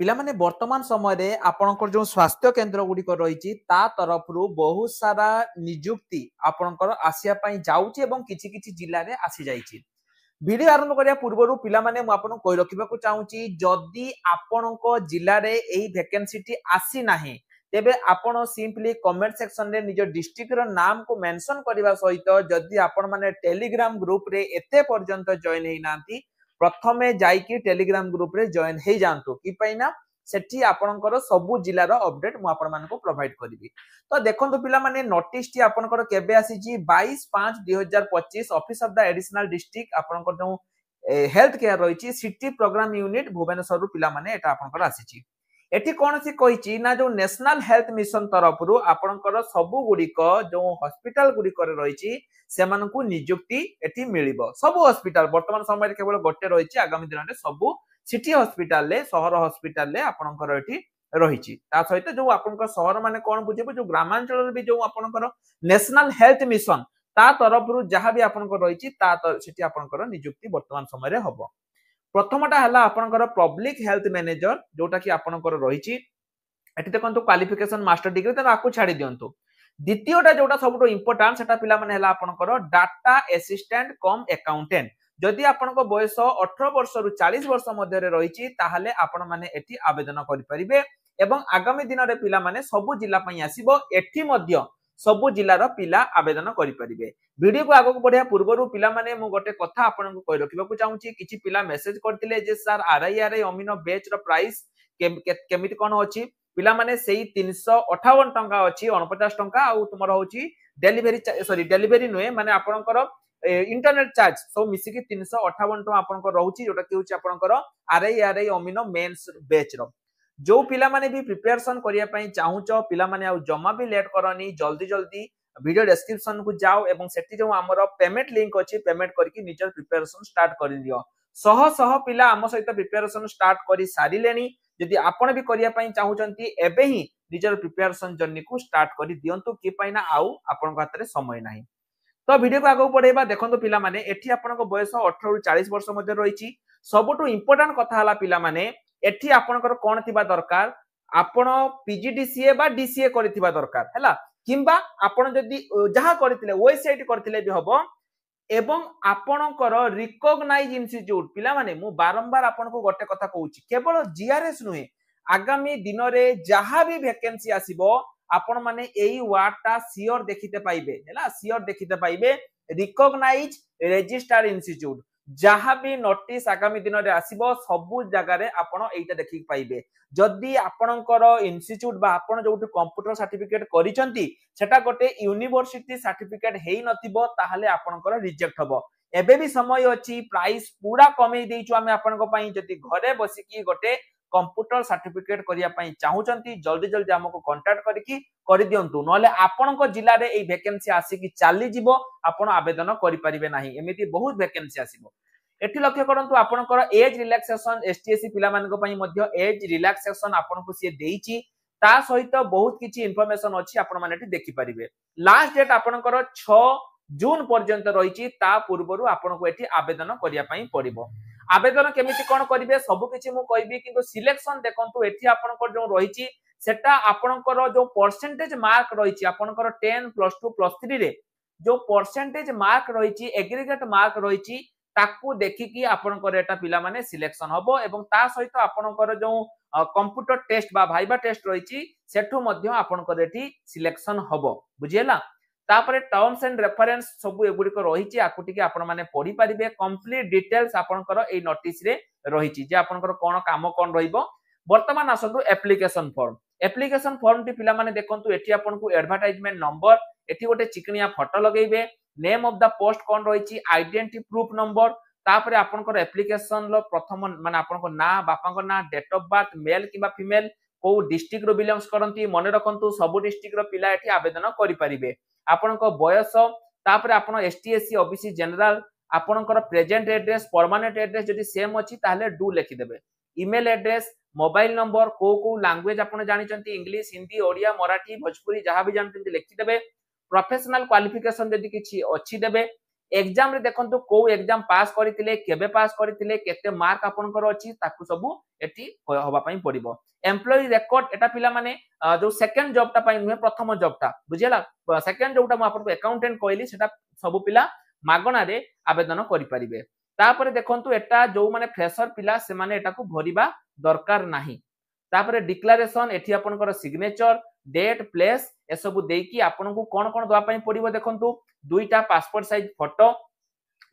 पिला माने वर्तमान समय रे आपनकर जो स्वास्थ्य केंद्र गुड़िक रही तरफ बहुत सारा निजुक्ति आपनकर आसिया पई जाउची एवं किछि किछि जिल्ला रे आसी जाइछि। वीडियो आरंभ करिया पूर्वरु पिला माने मु आपन कहि रखिबाकू चाहूची जदि आपनक जिल्ला रे एही वैकेंसी टी आसी नाही तेबे आपण सिंपली कमेंट सेक्शन रे निज डिस्ट्रिक्ट रो नाम को मेंशन करबा सहित जदि आपण माने टेलीग्राम ग्रुप रे एते पर्यंत जॉइन हेई नांती प्रथमे जाईकी टेलीग्राम ग्रुप रे जॉइन हेई जानतो कि पैना सेठी आपनकर सबु जिल्लार अपडेट मु आपण मानको प्रोवाइड करबी। तो देखंतु पिला माने नोटिस टी आपनकर केबे आसीची 22/5/2025 office of the additional district आपनकर जो हेल्थ केयर रही सिटी प्रोग्राम यूनिट भुवनेश्वर पिला माने एटा आपनकर आसीची। एठी कोन सी कहिची ना जो नेशनल हेल्थ मिशन तरफ रु आपनकर सबु गुडिक जो हॉस्पिटल गुडिक रे रहिची सेमानकु नियुक्ति एठी मिलिबो। सबु हॉस्पिटल वर्तमान समय केवल गोटे रहिची आगामी दिन रे सबु सिटी हॉस्पिटल ले शहर हॉस्पिटल ले आपनकर एठी रहिची। ता सहित जो आपनकर शहर माने कोन बुझेबो जो ग्रामांचल रे भी जो आपनकर नेशनल हेल्थ मिशन ता तरफ रु जहां भी आपनकर रहिची ता सिटी आपनकर नियुक्ति वर्तमान समय रे हबो। प्रथमटा हला आपनकर पब्लिक हेल्थ मैनेजर जोटा कि आपनकर रहिची एठी देखंतु क्वालिफिकेशन मास्टर डिग्री त आकु छाडी दियंतु। द्वितीयटा जोटा सबटो इंपोर्टेंट सेटा पिला माने हला आपनकर डाटा असिस्टेंट कम अकाउंटेंट जदि आपनको बयस 18 वर्ष रु 40 वर्ष मध्य रे रहिची ताहाले आपण माने एठी आवेदन करि परिबे एवं आगामी दिन रे पिला माने सबु जिल्ला पई आसीबो एठी मध्य सबु जिल्लार पिला आवेदन करि परिबे। वीडियो को आगो बढ़िया पूर्वरु पिला माने मु गोटे कथा आपनको कहि रखिबाकू चाहूची किछि पिला मेसेज करथिले जे सर आरआईआरआई अमीनो बैच रो प्राइस केमिति कोन अछि पिला माने सेही 358 टंका अछि 49 टंका आ तुमर होची डेलीवरी नुए माने आपनकर इंटरनेट चार्ज सो मिसी की 358 टंका आपनकर रहउची जोटा कि होची आपनकर आरआईआरआई अमीनो मेंस बैच रो जो पिला माने भी प्रिपरेशन करिया पई चाहूचो पिला माने आ जमा भी लेट करनी जल्दी जल्दी वीडियो डिस्क्रिप्शन को जाओ एवं सेठी जो हमर पेमेंट लिंक अछि पेमेंट करके निजर प्रिपरेशन स्टार्ट कर दियो। सह सह पिला हम सहित प्रिपरेशन स्टार्ट करि सारी लेनी जदि आपण भी करिया पई चाहूचंती एबे ही निजर प्रिपरेशन जर्नी को स्टार्ट करि दियंतु कि पैना आउ आपण हाथ रे समय नाही। तो वीडियो को आगो पढेबा देखंतु पिला माने एठी आपनको बयस 18 रु 40 वर्ष मध्ये रहिची। सबटु इंपोर्टेंट कथा हला पिला माने एठी आपनकर कोन थिबा दरकार आपण पीजीडीसीए बा डीसीए करिथिबा दरकार हैला किंबा आपण जदि जहा करथिले वेबसाइट करथिले भी हबो एवं आपणकर रिकॉग्नाइज इंस्टीट्यूट पिला माने मु बारंबार आपनको गोटे कथा कहूची केवल जीआरएस नुहे आगामी दिन रे जहा भी वैकेंसी आसीबो आपण माने एई वार्डटा सियोर देखिते पाइबे हैला सियोर देखिते पाइबे रिकॉग्नाइज रजिस्टर इंस्टीट्यूट जहा भी नोटिस आगामी दिन रे आसीबो सबु जगह रे आपण एइटा देखि पाइबे। जदि आपणकर इंस्टीट्यूट बा आपण जोटि कंप्यूटर सर्टिफिकेट करिसंती सेटा गोटे यूनिवर्सिटी सर्टिफिकेट हेई नथिबो ताहाले आपणकर रिजेक्ट हबो। एबे भी समय अछि प्राइस पूरा कमेई देइछु आमे आपणको पई जदि घरे बसी की गोटे कंप्यूटर सर्टिफिकेट करिया पई चाहूचंती जल्दी जल्दी हमको कांटेक्ट करिकी करि दियंतु नले आपणको जिल्ला रे एई वैकेंसी आसी की चाली जिवो आपण आवेदन करि परिबे नाही एमिति बहुत वैकेंसी आसीबो। एठी लक्ष्य करंतु आपणकर एज रिलैक्सेशन एसटीएससी पिला मानको पई मध्य एज रिलैक्सेशन आपणको से देइची ता सहित बहुत किछि इंफॉर्मेशन अछि आपण माने एठी देखि परिबे। लास्ट डेट आपणकर 6 जून पर्यंत रहिची ता पूर्वरु आपणको एठी आवेदन करिया पई पड़िबो। आवेदन केमिति कोन करिवे सब किछि मु कहबी किंतु सिलेक्शन देखंतु एठी आपणकर जो रहिची सेटा आपणकर जो परसेंटेज मार्क रहिची आपणकर 10 +2 +3 रे जो परसेंटेज मार्क रहिची एग्रीगेट मार्क रहिची ताकू देखिकी आपणकर एटा पिला माने सिलेक्शन हबो एवं ता सहित आपणकर जो कंप्यूटर टेस्ट बा भाइबा टेस्ट रहिची सेठु मध्य आपणकर एठी सिलेक्शन हबो बुझियला। तापरे टर्म्स एंड रेफरेंस सब एगुडी को रहिची आकुटी के आपण माने पढी परिबे कंप्लीट डिटेल्स आपणकर ए नोटिस रे रहिची जे आपणकर कोन काम कोन रहिबो। वर्तमान आसंतु एप्लिकेशन फॉर्म टी पिला माने देखंतु एठी आपणकु एडवर्टाइजमेंट नंबर एठी गोटे चिकनिया फोटो लगेइबे नेम ऑफ द पोस्ट कोन रहिची आइडेंटिटी प्रूफ नंबर तापरे आपणकर एप्लिकेशन लो प्रथम माने आपणको ना बापाको ना डेट ऑफ बर्थ मेल किबा फीमेल को डिस्ट्रिक्ट रो बिलोंग्स करंती मने रखंतु सब डिस्ट्रिक्ट रो पिला एठी आवेदन करि परिबे। आपणको बयस तापरे आपण एसटीएससी ओबीसी जनरल आपणकर प्रेजेंट एड्रेस परमानेंट एड्रेस जदि सेम अछि ताहले डू लिखि देबे। ईमेल एड्रेस मोबाइल नंबर को लैंग्वेज आपण जानिचंती इंग्लिश हिंदी ओडिया मराठी भोजपुरी जहां भी जानचंती लिखि देबे। प्रोफेशनल क्वालिफिकेशन जदि किछि अछि देबे एग्जाम रे देखंतु को एग्जाम पास करथिले केबे पास करथिले केते मार्क आपनकर अछि ताकू सब एटी होबा पई पड़िबो एम्प्लॉय रिकॉर्ड एटा पिला माने जो सेकंड जॉब टा पई नुहे प्रथम जॉब टा बुझियला सेकंड जॉब टा म आपन अकाउंटेंट कहली सेटा सब पिला मागणा रे आवेदन करि परिबे तापर देखंतु एटा जो माने फ्रेशर पिला से माने एटा को भरिबा दरकार नाही तापर डिक्लेरेशन एठी आपनकर सिग्नेचर डेट प्लेस ए सब देकी आपन को कोन कोन दवा पई पड़िबो देखंतु दुईटा पासपोर्ट साइज फोटो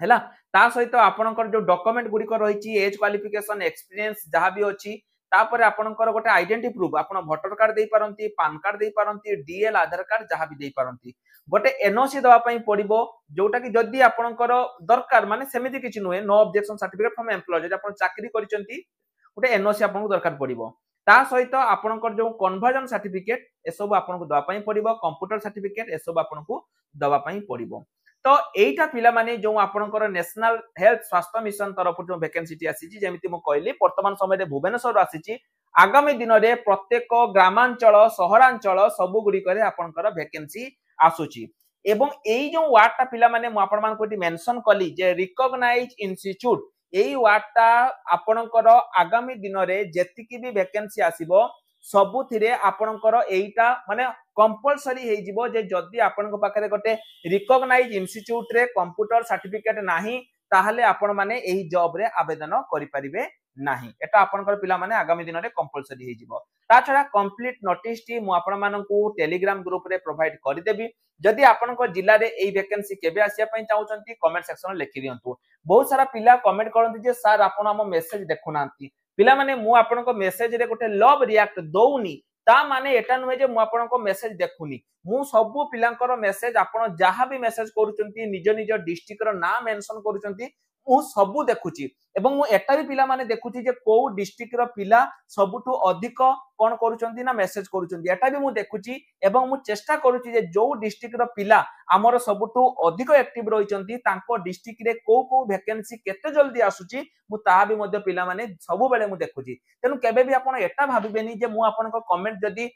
हैला ता सहित आपनकर जो डॉक्यूमेंट गुडी को रहिची एज क्वालिफिकेशन एक्सपीरियंस जहां भी अछि तापर आपनकर गोटे आइडेंटिटी प्रूफ आपन वोटर कार्ड देई पारंती पान कार्ड देई पारंती डीएल आधार कार्ड जहां भी देई पारंती गोटे एनओसी दवा पई पड़िबो जोटा कि जदी आपनकर दरकार माने सेमिति किछि नुहे no objection certificate from employ जदी आपन चाकरी करिसंती गोटे एनओसी आपन दरकार पड़िबो ता सहित आपनकर जो कन्वर्जन सर्टिफिकेट ए सब आपन को दवा पई पड़िबो कंप्यूटर सर्टिफिकेट ए सब आपन को दवा पई पड़िबो तो एटा पिला माने जो आपनकर नेशनल हेल्थ स्वास्थ्य मिशन तरफ जो वैकेंसी आसीची जेमिति मो कहली वर्तमान समय रे भुवनेश्वर आसीची आगामी दिन रे प्रत्येक ग्रामांचल सहरांचल सब गुडी करे आपनकर वैकेंसी आसुची एवं एई जो वार्ड टा पिला माने मो आपन मान कोटी मेंशन कली जे रिकॉग्नाइज इंस्टीट्यूट एई वार्ड टा आपनकर आगामी दिन रे जेतिकी भी वैकेंसी आसीबो सबुथिरे आपनकर एईटा माने कंपलसरी हे जिवो जे जदी आपनक पाखरे गोटे रिकॉग्नाइज इंस्टीट्यूट रे कंप्यूटर सर्टिफिकेट नाही ताहले आपण माने एही जॉब रे आवेदन करि परिबे नाही एटा आपनकर पिला माने आगामी दिन रे कंपलसरी हे जिवो ता छडा कंप्लीट नोटिस टी मु आपण माननकु टेलीग्राम ग्रुप रे प्रोवाइड करि देबी जदी आपनक जिल्ला रे एई वैकेंसी केबे आसिया पई चाहउचंती कमेंट सेक्शन में लिखि दियंतु बहुत सारा पिला कमेंट करंती जे सर आपण हम मेसेज देखुनांती पिला माने मु आपनक मेसेज रे गोटे लव रिएक्ट दउनी ता माने एटा नुहे जे मु आपनक मेसेज देखुनी मु सब पिलांकर मेसेज आपण जहां भी मेसेज करूचंती निज निज डिस्ट्रिक्ट रो नाम मेंशन करूचंती मु सब देखुची एवं मु एटा भी पिला माने देखुची जे को डिस्ट्रिक्ट रो पिला सबुठु अधिक कोन करूचंती ना मेसेज करूचंती एटा भी मु देखुची एवं मु चेष्टा करूची जे जो डिस्ट्रिक्ट रो पिला हमर सबुठु अधिक एक्टिव रहिचंती तांको डिस्ट्रिक्ट रे को वैकेंसी केते जल्दी आसुची मु ता भी मध्ये पिला माने सब बेले मु देखुची तेनु केबे भी आपण एटा भाबिबेनी जे मु आपनको कमेंट जदी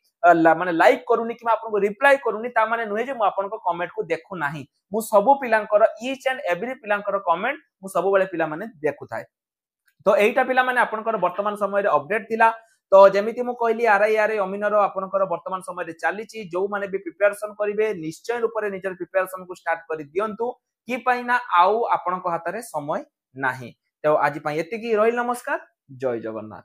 माने लाइक करूनी कि आपनको रिप्लाई करूनी ता माने नुहे जे मु आपनको कमेंट को देखु नाही मु सब पिलांकर ईच एंड एवरी पिलांकर कमेंट मु सब बेले पिला माने देखु थाए तो एटा पिला माने आपनकर वर्तमान समय रे अपडेट थिला तो जेमिति मु कहली आरआईआर अमीनर आपनकर वर्तमान समय रे चालीची जो माने भी प्रिपरेशन करिवे निश्चय रूप रे निजर प्रिपरेशन को स्टार्ट करि दियंतु कि पाइना आउ आपनक हाथ रे समय नाही तो आज पई एति की रहिल नमस्कार जय जगन्नाथ।